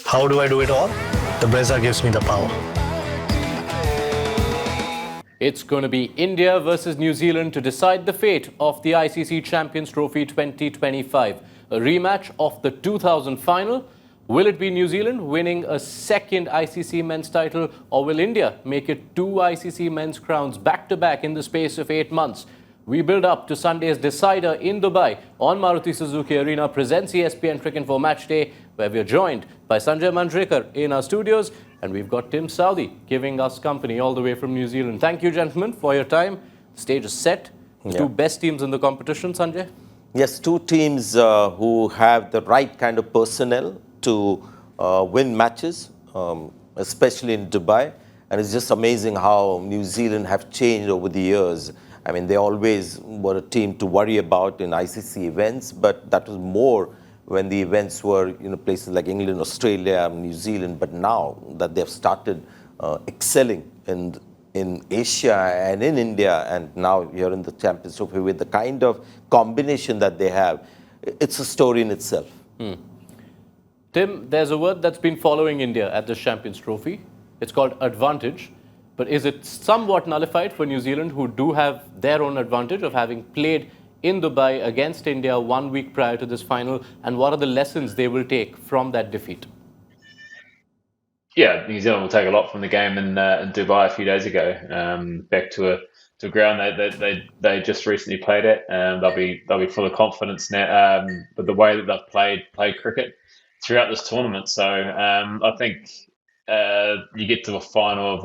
How do I do it all? The Brezza gives me the power. It's going to be India versus New Zealand to decide the fate of the ICC Champions Trophy 2025. A rematch of the 2000 final. Will it be New Zealand winning a second ICC men's title, or will India make it two ICC men's crowns back to back in the space of 8 months? We build up to Sunday's decider in Dubai on Maruti Suzuki Arena presents ESPN Cricket for Match Day, where we are joined by Sanjay Manjrekar in our studios, and we've got Tim Southee giving us company all the way from New Zealand. Thank you, gentlemen, for your time. The stage is set. The two best teams in the competition, Sanjay? Yes, two teams who have the right kind of personnel to win matches, especially in Dubai. And it's just amazing how New Zealand have changed over the years. I mean, they always were a team to worry about in ICC events, but that was more when the events were, places like England, Australia, New Zealand. But now that they've started excelling in Asia and in India, and now here in the Champions Trophy with the kind of combination that they have, it's a story in itself. Tim, there's a word that's been following India at this Champions Trophy. It's called advantage. But is it somewhat nullified for New Zealand, who do have their own advantage of having played in Dubai against India 1 week prior to this final? And what are the lessons they will take from that defeat? Yeah, New Zealand will take a lot from the game in Dubai a few days ago. Back to a ground they just recently played at. They'll be full of confidence now. But the way that they've played cricket throughout this tournament, so I think you get to a final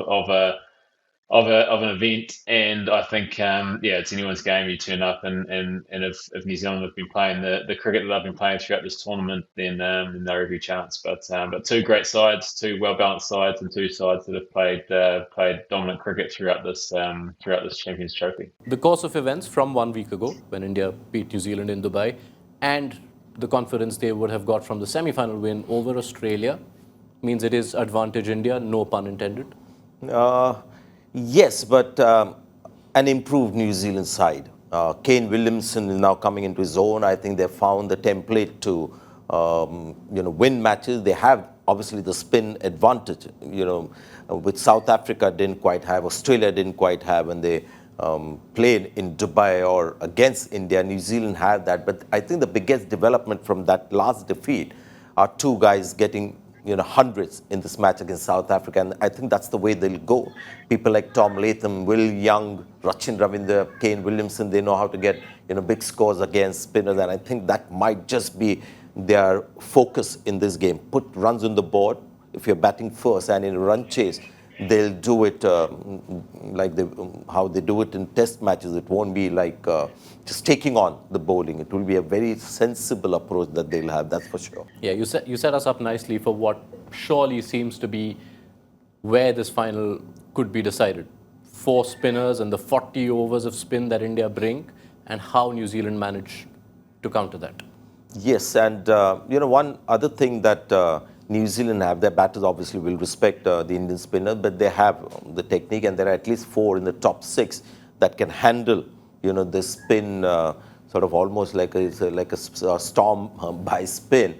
of an event, and I think it's anyone's game. You turn up, and if New Zealand have been playing the cricket that they've been playing throughout this tournament, then they're every chance. But two great sides, two well balanced sides, and two sides that have played dominant cricket throughout this Champions Trophy. The course of events from 1 week ago, when India beat New Zealand in Dubai, and the confidence they would have got from the semi-final win over Australia, means it is advantage India, no pun intended. Yes, but an improved New Zealand side. Kane Williamson is now coming into his own. I think they found the template to win matches. They have obviously the spin advantage, which South Africa didn't quite have, Australia didn't quite have when they played in Dubai or against India. New Zealand had that, but I think the biggest development from that last defeat are two guys getting hundreds in this match against South Africa, and I think that's the way they'll go. People like Tom Latham, Will Young, Rachin, Ravindra, Kane Williamson, they know how to get big scores against spinners, and I think that might just be their focus in this game. Put runs on the board. If you're batting first and in a run chase, they'll do it like how they do it in test matches. It won't be like just taking on the bowling. It will be a very sensible approach that they'll have, that's for sure. Yeah, you set us up nicely for what surely seems to be where this final could be decided. 4 spinners and the 40 overs of spin that India bring, and how New Zealand manage to counter that. Yes, and one other thing that New Zealand have, their batters obviously will respect the Indian spinner, but they have the technique, and there are at least 4 in the top 6 that can handle the spin, sort of almost like a storm by spin.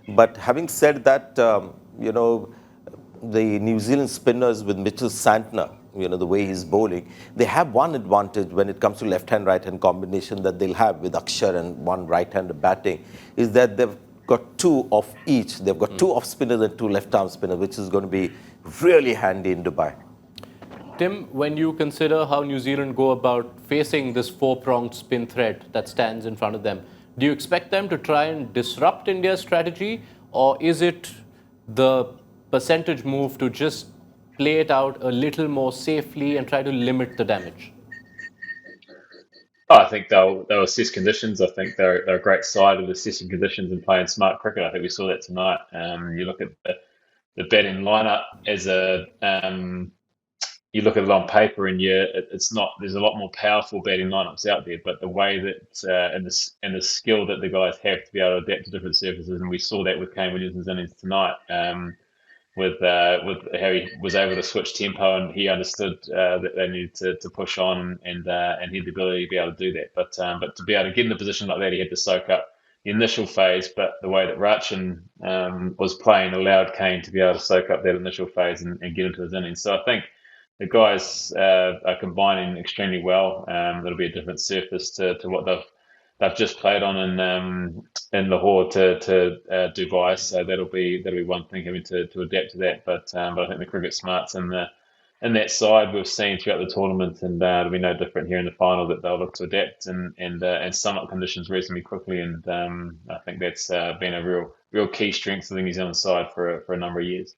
But having said that, the New Zealand spinners with Mitchell Santner, the way he's bowling, they have one advantage when it comes to left-hand, right-hand combination that they'll have with Akshar and one right-hander batting, is that they've got 2 of each. They've got 2 off spinners and 2 left-arm spinners, which is going to be really handy in Dubai. Tim, when you consider how New Zealand go about facing this 4-pronged spin threat that stands in front of them, do you expect them to try and disrupt India's strategy, or is it the percentage move to just play it out a little more safely and try to limit the damage? I think they'll assess conditions. I think they're a great side of assessing conditions and playing smart cricket. I think we saw that tonight. You look at the batting lineup as you look at it on paper, and it's not. There's a lot more powerful batting lineups out there, but the way that and the skill that the guys have to be able to adapt to different surfaces, and we saw that with Kane Williamson's innings tonight. With how he was able to switch tempo, and he understood that they needed to push on, and he had the ability to be able to do that. But to be able to get in a position like that, he had to soak up the initial phase, but the way that Rachin was playing allowed Kane to be able to soak up that initial phase and get into his innings. So I think the guys are combining extremely well. It'll be a different surface to what they've just played on in Lahore to Dubai. So that'll be one thing, having to adapt to that. But I think the cricket smarts in that side we've seen throughout the tournament, and it'll be no different here in the final, that they'll look to adapt and sum up conditions reasonably quickly. And I think that's been a real key strength of the New Zealand side for a number of years.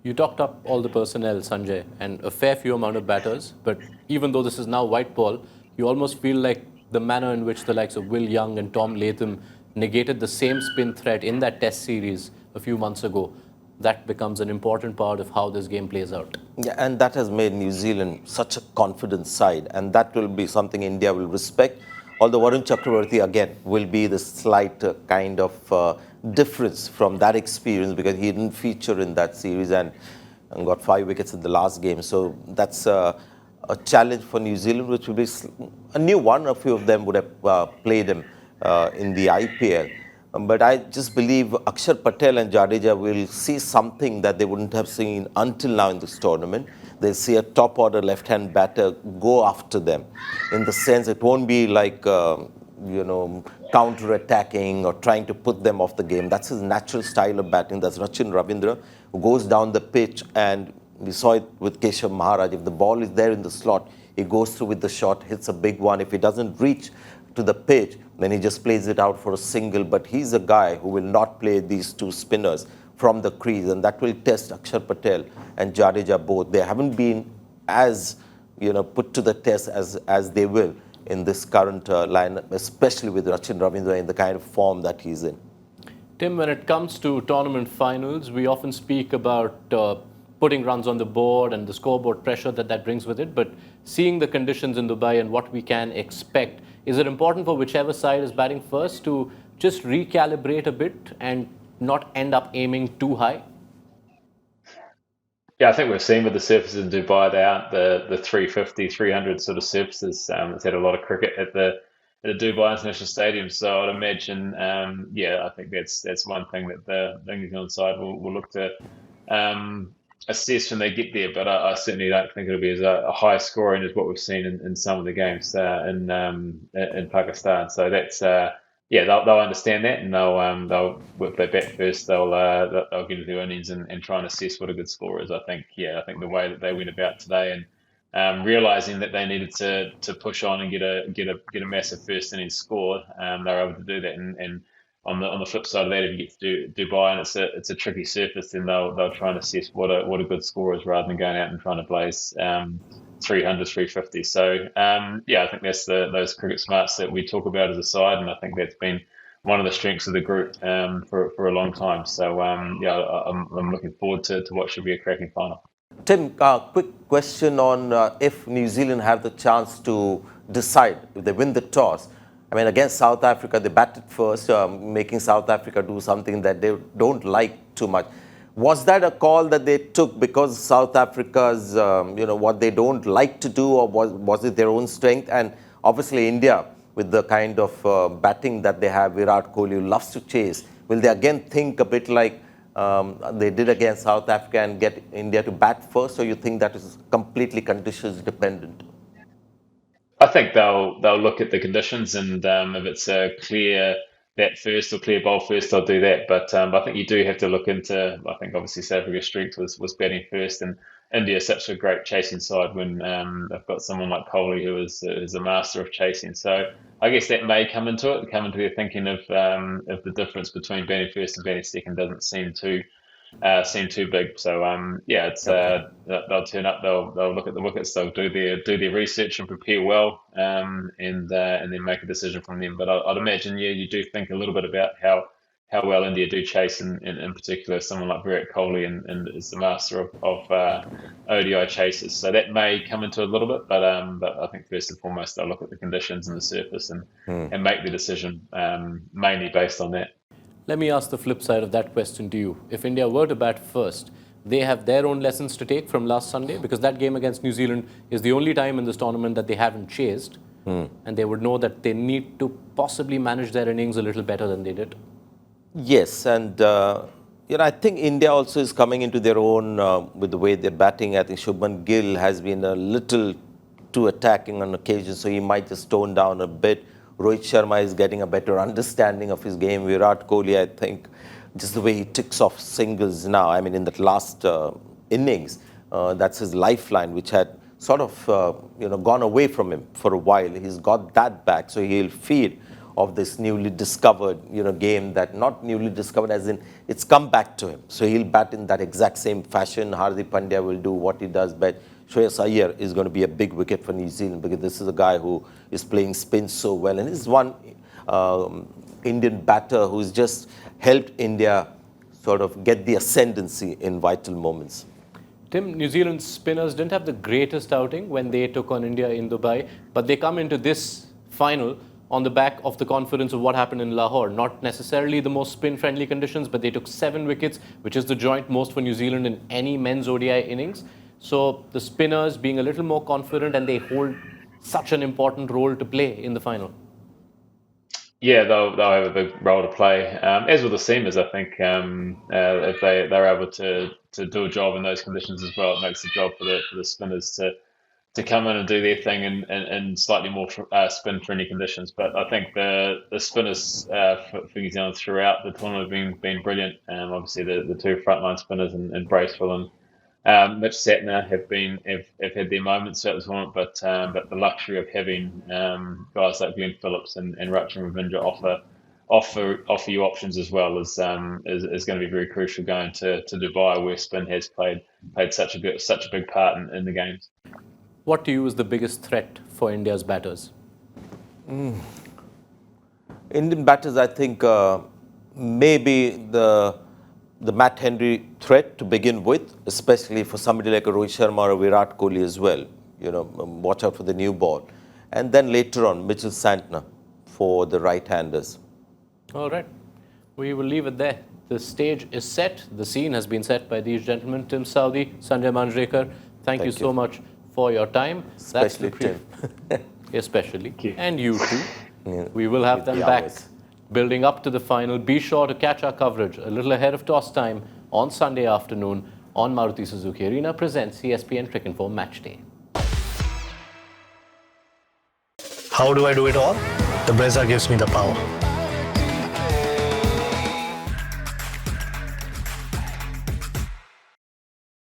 You talked up all the personnel, Sanjay, and a fair few amount of batters. But even though this is now white ball, you almost feel like the manner in which the likes of Will Young and Tom Latham negated the same spin threat in that Test series a few months ago, that becomes an important part of how this game plays out. Yeah, and that has made New Zealand such a confident side, and that will be something India will respect. Although Varun Chakravarthy, again, will be the slight kind of difference from that experience, because he didn't feature in that series and got 5 wickets in the last game. So that's a challenge for New Zealand, which will be a new one. A few of them would have played him in the IPL. But I just believe Akshar Patel and Jadeja will see something that they wouldn't have seen until now in this tournament. They'll see a top-order left-hand batter go after them. In the sense, it won't be like, counter-attacking or trying to put them off the game. That's his natural style of batting. That's Rachin Ravindra, who goes down the pitch, and we saw it with Keshav Maharaj. If the ball is there in the slot, he goes through with the shot, hits a big one. If he doesn't reach to the pitch, then he just plays it out for a single. But he's a guy who will not play these two spinners from the crease, and that will test Akshar Patel and Jadeja both. They haven't been as put to the test as they will in this current lineup, especially with Rachin Ravindra in the kind of form that he's in. Tim, when it comes to tournament finals, we often speak about putting runs on the board and the scoreboard pressure that brings with it. But seeing the conditions in Dubai and what we can expect, is it important for whichever side is batting first to just recalibrate a bit and not end up aiming too high? Yeah, I think we've seen with the surfaces in Dubai, they aren't the 350, 300 sort of surfaces. It's had a lot of cricket at the Dubai International Stadium, so I'd imagine, I think that's one thing that the New Zealand side will look to assess when they get there. But I certainly don't think it'll be as a high scoring as what we've seen in some of the games in Pakistan. So that's they'll understand that, and they'll if they bat first, they'll get into their innings and try and assess what a good score is. I think the way that they went about today, and realizing that they needed to push on and get a massive first innings score, they were able to do that. And on the flip side of that, if you get to Dubai and it's a tricky surface, then they'll try and assess what a good score is, rather than going out and trying to blaze 300, 350. So I think that's those cricket smarts that we talk about as a side, and I think that's been one of the strengths of the group for a long time. So I'm looking forward to what should be a cracking final. Tim, quick question on if New Zealand have the chance to decide, if they win the toss. I mean, against South Africa, they batted first, making South Africa do something that they don't like too much. Was that a call that they took because South Africa's, what they don't like to do, or was it their own strength? And obviously India, with the kind of batting that they have, Virat Kohli, who loves to chase, will they again think a bit like they did against South Africa and get India to bat first, or you think that is completely conditions dependent? I think they'll look at the conditions, and if it's a clear bat first or clear bowl first, they'll do that. But I think you do have to look into. I think obviously South Africa's strength was batting first, and India is such a great chasing side when they've got someone like Kohli who is a master of chasing. So I guess that may come into their thinking of the difference between batting first and batting second doesn't seem too big. So it's they'll turn up, they'll look at the wickets, they'll do their research and prepare well, and then make a decision from them. But I'd imagine you do think a little bit about how well India do chase, and in particular someone like Virat Kohli and is the master of ODI chases. So that may come into a little bit, but I think first and foremost they'll look at the conditions and the surface and make the decision mainly based on that. Let me ask the flip side of that question to you. If India were to bat first, they have their own lessons to take from last Sunday, because that game against New Zealand is the only time in this tournament that they haven't chased. and they would know that they need to possibly manage their innings a little better than they did. Yes, and I think India also is coming into their own with the way they're batting. I think Shubman Gill has been a little too attacking on occasion, so he might just tone down a bit. Rohit Sharma is getting a better understanding of his game. Virat Kohli, I think, just the way he ticks off singles now. I mean, in that last innings, that's his lifeline, which had sort of gone away from him for a while. He's got that back, so he'll feed of this newly discovered game, that not newly discovered as in it's come back to him. So he'll bat in that exact same fashion. Hardik Pandya will do what he does best. Shreyas Iyer is going to be a big wicket for New Zealand because this is a guy who is playing spin so well, and he's one Indian batter who's just helped India sort of get the ascendancy in vital moments. Tim, New Zealand's spinners didn't have the greatest outing when they took on India in Dubai, but they come into this final on the back of the confidence of what happened in Lahore. Not necessarily the most spin-friendly conditions, but they took 7 wickets, which is the joint most for New Zealand in any men's ODI innings. So the spinners being a little more confident, and they hold such an important role to play in the final. Yeah, they'll have a big role to play, as will the seamers. I think if they're able to do a job in those conditions as well, it makes the job for the spinners to come in and do their thing in slightly more spin-friendly conditions. But I think the spinners for New Zealand throughout the tournament have been brilliant. Obviously, the two frontline spinners in Bracewell and Mitch Santner have had their moments at the tournament, but the luxury of having guys like Glenn Phillips and Rachin and Ravindra offer you options as well is going to be very crucial going to Dubai, where spin has played such a big part in the games. What to you is the biggest threat for India's batters? Indian batters, I think, maybe the Matt Henry threat to begin with, especially for somebody like a Rohit Sharma or Virat Kohli as well. Watch out for the new ball. And then later on, Mitchell Santner for the right-handers. All right. We will leave it there. The stage is set. The scene has been set by these gentlemen, Tim Southee, Sanjay Manjrekar. Thank you so much for your time. Especially Tim. Especially. You. And you too. Yeah. We will have them back building up to the final. Be sure to catch our coverage a little ahead of toss time on Sunday afternoon on Maruti Suzuki Arena presents ESPN Cricinfo Match Day. How do I do it all? The Brezza gives me the power.